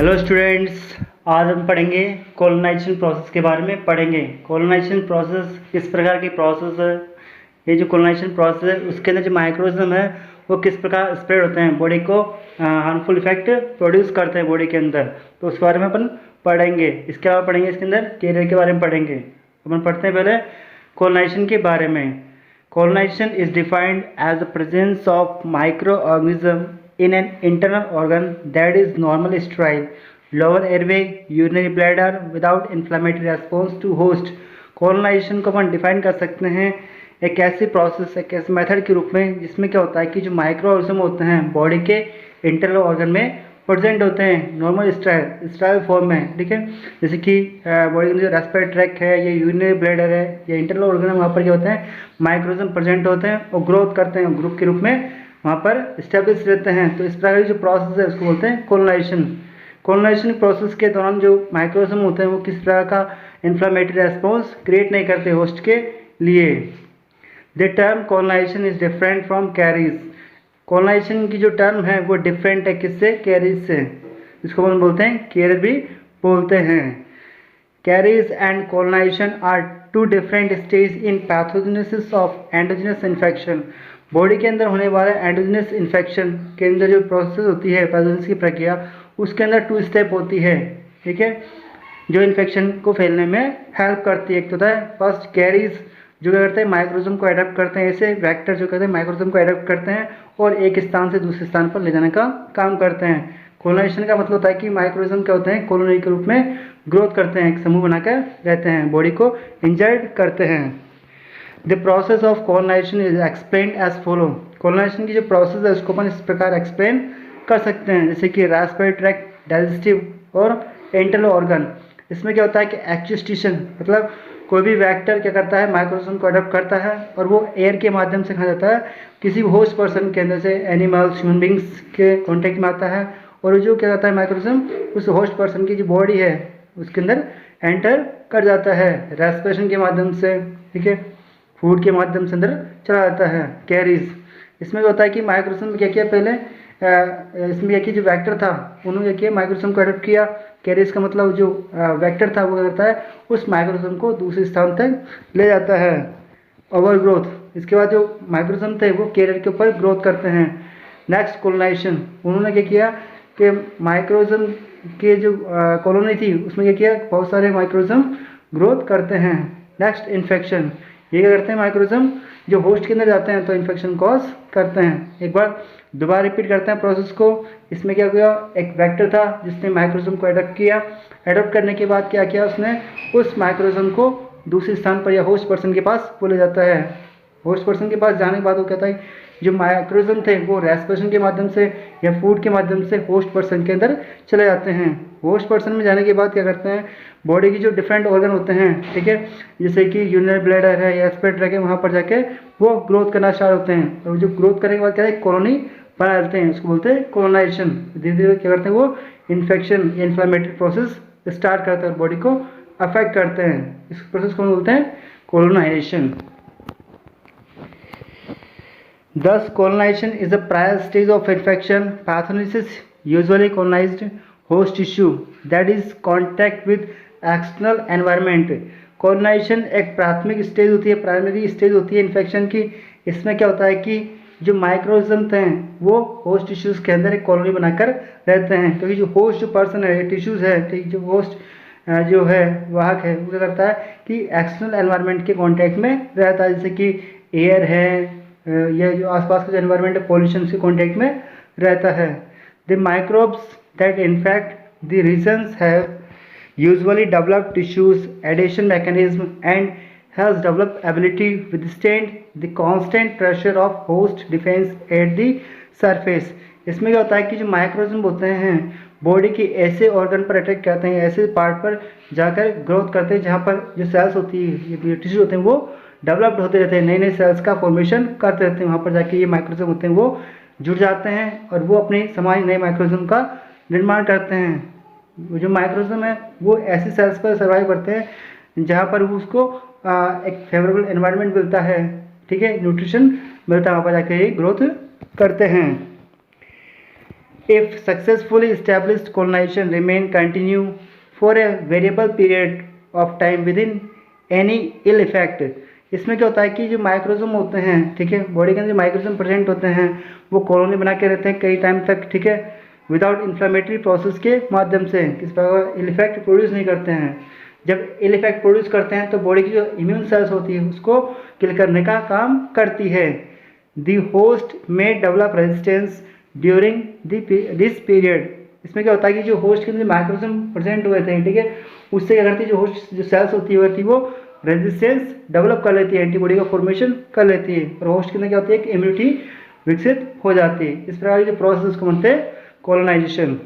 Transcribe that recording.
Hello students, आज हम पढ़ेंगे कोलोनाइजेशन प्रोसेस के बारे में पढ़ेंगे। कोलोनाइजेशन प्रोसेस किस प्रकार की प्रोसेस है, ये जो कोलोनाइजेशन प्रोसेस है उसके अंदर जो माइक्रोऑर्गेनिज्म है वो किस प्रकार स्प्रेड होते हैं, बॉडी को हार्मफुल इफेक्ट प्रोड्यूस करते हैं बॉडी के अंदर, तो उसके बारे में अपन पढ़ेंगे। इसके अलावा पढ़ेंगे इसके अंदर कैरियर के बारे में पढ़ेंगे। अपन पढ़ते हैं पहले कोलोनाइजेशन के बारे में। Colonization is defined as the presence of micro organism in an internal organ that is normally sterile, lower airway, urinary bladder without inflammatory response to host। Colonization को अपन डिफाइन कर सकते हैं एक ऐसी प्रोसेस, एक ऐसे मेथड के रूप में जिसमें क्या होता है कि जो माइक्रो ऑर्गेनिज्म होते हैं बॉडी के इंटरनल ऑर्गन में प्रेजेंट होते हैं नॉर्मल स्टाइल फॉर्म में, ठीक है। जैसे कि बॉडी में जो रेस्पिरेटरी ट्रैक्ट है या यूरिनरी ब्लैडर है या इंटरनल ऑर्गन है, वहाँ पर क्या होते हैं माइक्रोऑर्गेनिज्म प्रेजेंट होते हैं और ग्रोथ करते हैं ग्रुप के रूप में, वहाँ पर स्टेब्लिश रहते हैं। तो इस प्रकार की जो प्रोसेस है उसको बोलते हैं कोलोनाइजेशन। कोलोनाइजेशन प्रोसेस के दौरान जो माइक्रोऑर्गेनिज्म होते हैं वो किस प्रकार का इन्फ्लेमेटरी रेस्पॉन्स क्रिएट नहीं करते होस्ट के लिए। The term colonization is different from carriage. Colonization की जो टर्म है वो डिफरेंट है किससे, कैरीज से। इसको हम बोलते हैं कैरियर भी बोलते हैं। Carriage and colonization are two different stage in pathogenesis of endogenous infection. Body के अंदर होने वाले एंडोजेनस इन्फेक्शन के अंदर जो प्रोसेस होती है पैथोजेनेसिस की प्रक्रिया, उसके अंदर 2 स्टेप होती है, ठीक है, जो इन्फेक्शन को फैलने में हेल्प करती है। एक तो होता है फर्स्ट कैरीज, जो क्या करते हैं माइक्रोऑर्गेनिज्म को अडॉप्ट करते हैं, ऐसे वेक्टर जो कहते हैं माइक्रोऑर्गेनिज्म को अडॉप्ट करते हैं और एक स्थान से दूसरे स्थान पर ले जाने का काम करते हैं। कोलोनाइजेशन का मतलब होता है कि माइक्रोऑर्गेनिज्म क्या होते हैं कॉलोनी के रूप में ग्रोथ करते हैं, एक समूह बनाकर रहते हैं, बॉडी को इंजर्ड करते हैं। The process of colonization is explained as follow. Colonization की जो प्रोसेस है उसको अपन इस प्रकार एक्सप्लेन कर सकते हैं, जैसे कि रेस्पिरेटरी ट्रैक्ट, डाइजेस्टिव और इंटरनल ऑर्गन। इसमें क्या होता है कि एक्सुस्टेशन मतलब कोई भी वेक्टर क्या करता है माइक्रोऑर्गेनिज्म को अडॉप्ट करता है और वो एयर के माध्यम से कहा जाता है किसी होस्ट पर्सन के अंदर से, एनिमल्स ह्यूमन बींग्स के कॉन्टेक्ट में आता है और जो क्या करता है माइक्रोऑर्गेनिज्म उस होस्ट पर्सन की जो बॉडी है उसके अंदर एंटर कर जाता है रेस्पिरेशन के माध्यम से, ठीक है, फूड के माध्यम से अंदर चला जाता है। कैरीज, इसमें होता है कि माइक्रोऑर्गेनिज्म क्या किया पहले, इसमें क्या किया जो वेक्टर था उन्होंने क्या किया माइक्रोऑर्गेनिज्म को अडॉप्ट किया। कैरीज का मतलब जो वेक्टर था वो क्या करता है उस माइक्रोऑर्गेनिज्म को दूसरे स्थान तक ले जाता है। ओवर ग्रोथ, इसके बाद जो माइक्रोऑर्गेनिज्म थे वो कैरियर के ऊपर ग्रोथ करते हैं। नेक्स्ट कोलोनाइजेशन, उन्होंने क्या किया कि माइक्रोऑर्गेनिज्म के जो कॉलोनी थी उसमें क्या किया बहुत सारे माइक्रोऑर्गेनिज्म ग्रोथ करते हैं। नेक्स्ट इन्फेक्शन, ये क्या करते हैं माइक्रोऑर्गेनिज्म जो होस्ट के अंदर जाते हैं तो इन्फेक्शन कॉज करते हैं। एक बार दोबारा रिपीट करते हैं प्रोसेस को। इसमें क्या हुआ, एक वेक्टर था जिसने माइक्रोऑर्गेनिज्म को अडॉप्ट किया, अडॉप्ट करने के बाद क्या किया उसने उस माइक्रोऑर्गेनिज्म को दूसरे स्थान पर या होस्ट पर्सन के पास ले जाता है। होस्ट पर्सन के पास जाने के बाद वो कहता है जो माइक्रोऑर्गेनिज्म थे वो रेस्पिरेशन के माध्यम से या फूड के माध्यम से होस्ट पर्सन के अंदर चले जाते हैं। होस्ट पर्सन में जाने के बाद क्या करते हैं बॉडी की जो डिफरेंट ऑर्गन होते हैं, ठीक है, जैसे कि यूरिनरी ब्लैडर है या रेस्पिरेटरी है, वहाँ पर जाके वो ग्रोथ करना स्टार्ट होते हैं और जो ग्रोथ करने के बाद क्या है कॉलोनी बना लेते हैं, उसको बोलते हैं कोलोनाइजेशन। धीरे धीरे क्या करते हैं वो इन्फेक्शन इन्फ्लेमेटरी प्रोसेस स्टार्ट करते हैं और बॉडी को अफेक्ट करते हैं। इस प्रोसेस को बोलते हैं colonisation. Thus, colonization is the prior stage of infection. Pathogenesis usually colonized host tissue that is contact with external environment. Colonization एक प्राथमिक स्टेज होती है, प्राइमरी स्टेज होती है इन्फेक्शन की। इसमें क्या होता है कि जो माइक्रोऑर्गेनिज्म थे वो होस्ट टिश्यूज के अंदर एक कॉलोनी बनाकर रहते हैं, क्योंकि जो होस्ट जो पर्सन है टिश्यूज है, ठीक, जो होस्ट जो है वाहक है वो क्या करता है कि एक्सटर्नल एनवायरनमेंट के कांटेक्ट में रहता है, जैसे कि एयर है या जो आसपास का जो एनवायरनमेंट है पॉल्यूशन के कांटेक्ट में रहता है। The microbes that infect the regions have usually developed tissues adhesion mechanism and has developed ability withstand the constant pressure of host defense at the surface. इसमें क्या होता है कि जो माइक्रोऑर्गेनिज्म होते हैं बॉडी के ऐसे ऑर्गन पर अटैक करते हैं, ऐसे पार्ट पर जाकर ग्रोथ करते हैं जहाँ पर जो सेल्स होती है टिश्यू होते हैं वो डेवलप्ड होते रहते हैं, नए नए सेल्स का फॉर्मेशन करते रहते हैं। वहाँ पर जाके ये माइक्रोऑर्गेनिज्म होते हैं वो जुड़ जाते हैं और वो अपने समाज नए माइक्रोऑर्गेनिज्म का निर्माण करते हैं। जो माइक्रोऑर्गेनिज्म है वो ऐसे सेल्स पर सर्वाइव करते हैं जहाँ पर उसको एक फेवरेबल एनवायरनमेंट मिलता है, ठीक है, न्यूट्रिशन मिलता है, वहाँ पर जाके ये ग्रोथ करते हैं। if successfully established colonization remain continue for a variable period of time within any ill effect। इसमें क्या होता है कि जो माइक्रोजोम होते हैं, ठीक है, बॉडी के अंदर जो माइक्रोजोम प्रेजेंट होते हैं वो कॉलोनी बना के रहते हैं कई टाइम तक, ठीक है, विदाउट इन्फ्लामेटरी प्रोसेस के माध्यम से किस प्रकार इल इफेक्ट प्रोड्यूस नहीं करते हैं। जब इल इफेक्ट प्रोड्यूस करते हैं तो बॉडी की जो इम्यून सेल्स होती है उसको किल करने का काम करती है। दी होस्ट में develop resistance during this period. इसमें क्या होता है कि जो होस्ट के अंदर माइक्रोजोम प्रेजेंट हुए थे, ठीक है, उससे क्या करती है, जो होस्ट जो सेल्स होती है वो रेजिस्टेंस डेवलप कर लेती है, एंटीबॉडी का फॉर्मेशन कर लेती है, और होस्ट के अंदर क्या होती है कि इम्यूनिटी विकसित हो जाती है। इस प्रकार के प्रोसेस को बोलते हैं कॉलोनाइजेशन।